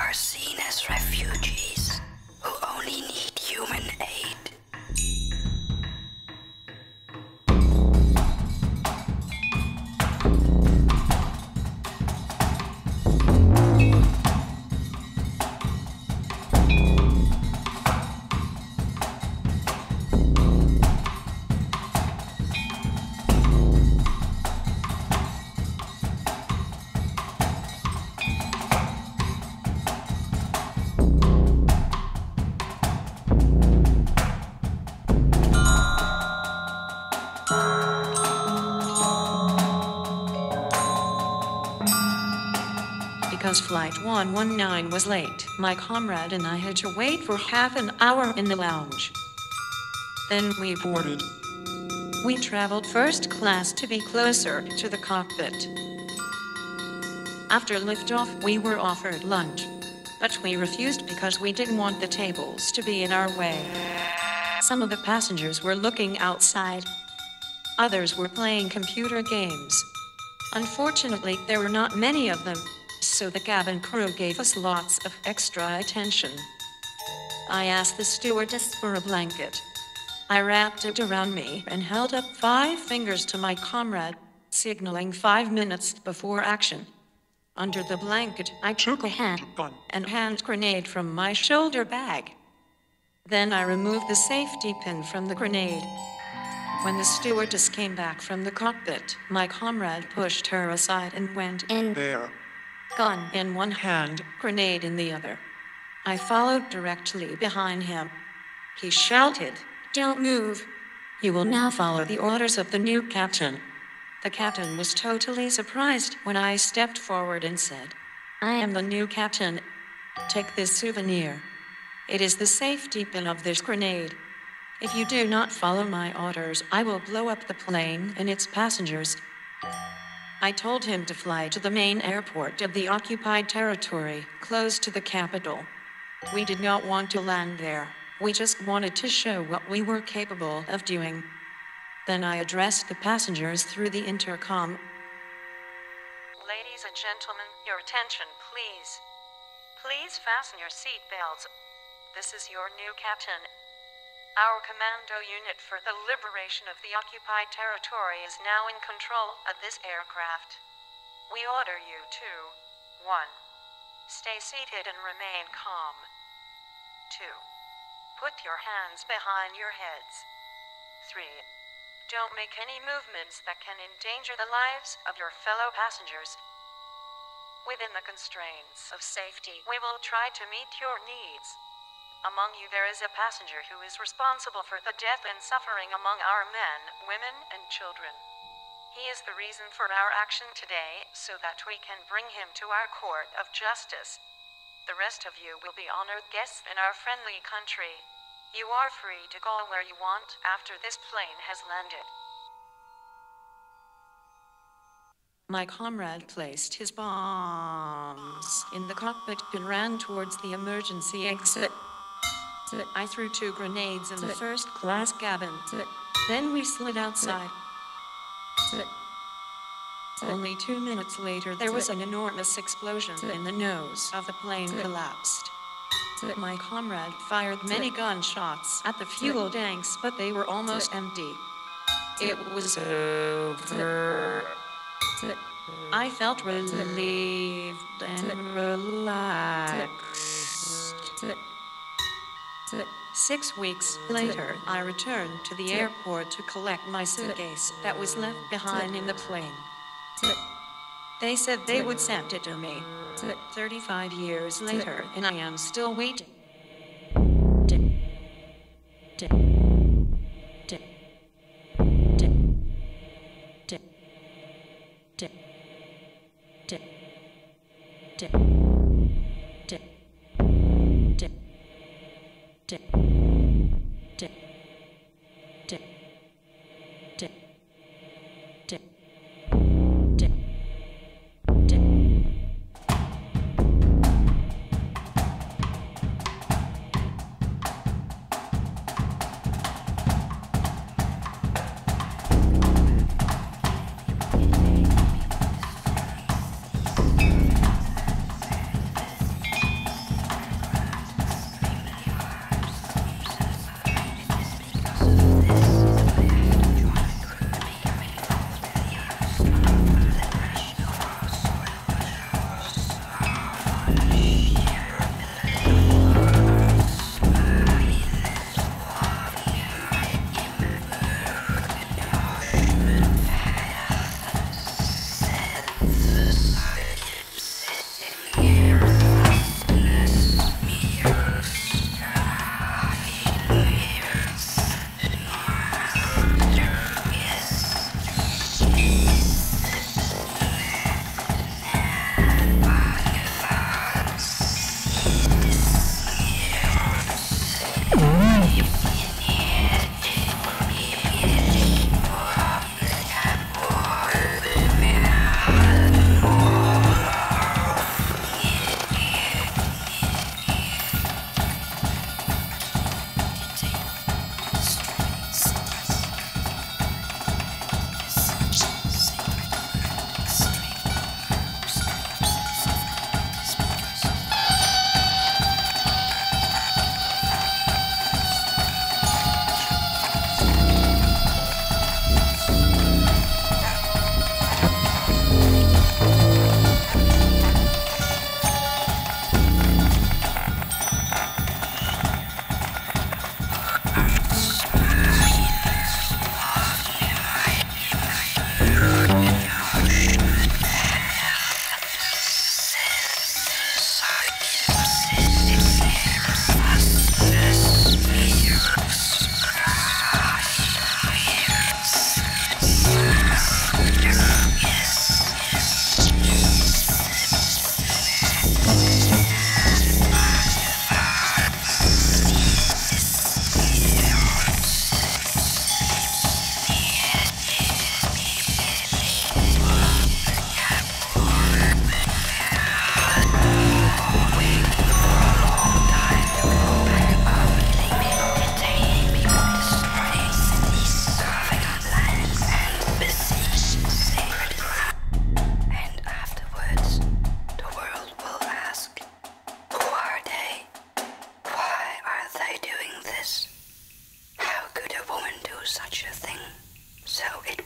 are seen as refugees who only need human aid. Because Flight 119 was late, my comrade and I had to wait for half an hour in the lounge. Then we boarded. We traveled first class to be closer to the cockpit. After liftoff, we were offered lunch, but we refused because we didn't want the tables to be in our way. Some of the passengers were looking outside. Others were playing computer games. Unfortunately, there were not many of them, so the cabin crew gave us lots of extra attention. I asked the stewardess for a blanket. I wrapped it around me and held up 5 fingers to my comrade, signaling 5 minutes before action. Under the blanket, I took a handgun and hand grenade from my shoulder bag. Then I removed the safety pin from the grenade. When the stewardess came back from the cockpit, my comrade pushed her aside and went in there. Gun in one hand, grenade in the other. I followed directly behind him. He shouted, "Don't move. You will now follow the orders of the new captain." The captain was totally surprised when I stepped forward and said, "I am the new captain. Take this souvenir. It is the safety pin of this grenade. If you do not follow my orders, I will blow up the plane and its passengers." I told him to fly to the main airport of the occupied territory, close to the capital. We did not want to land there. We just wanted to show what we were capable of doing. Then I addressed the passengers through the intercom. "Ladies and gentlemen, your attention, please. Please fasten your seat belts. This is your new captain. Our commando unit for the liberation of the occupied territory is now in control of this aircraft. We order you to 1. Stay seated and remain calm. 2. Put your hands behind your heads. 3. Don't make any movements that can endanger the lives of your fellow passengers. Within the constraints of safety, we will try to meet your needs. Among you there is a passenger who is responsible for the death and suffering among our men, women, and children. He is the reason for our action today, so that we can bring him to our court of justice. The rest of you will be honored guests in our friendly country. You are free to go where you want after this plane has landed." My comrade placed his bombs in the cockpit and ran towards the emergency exit. I threw 2 grenades in the first-class cabin. Then we slid outside. Only 2 minutes later, there was an enormous explosion and the nose of the plane collapsed. My comrade fired many gunshots at the fuel tanks, but they were almost empty. It was over. I felt relieved and relaxed. 6 weeks later, I returned to the airport to collect my suitcase that was left behind in the plane. They said they would send it to me. 35 years later, and I am still waiting. this. How could a woman do such a thing? So it